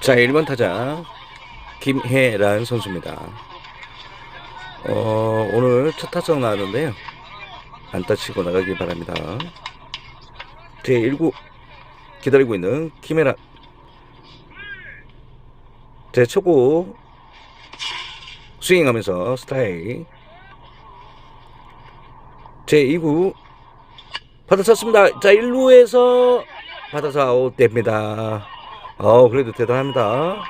자, 1번 타자 김혜란 선수입니다. 오늘 첫 타석 나왔는데요. 안 다치고 나가길 바랍니다. 제 1구 기다리고 있는 김혜란. 제 초구 스윙하면서 스트라이크. 제 2구 받아쳤습니다. 자, 1루에서 받아서 아웃됩니다. 그래도 대단합니다.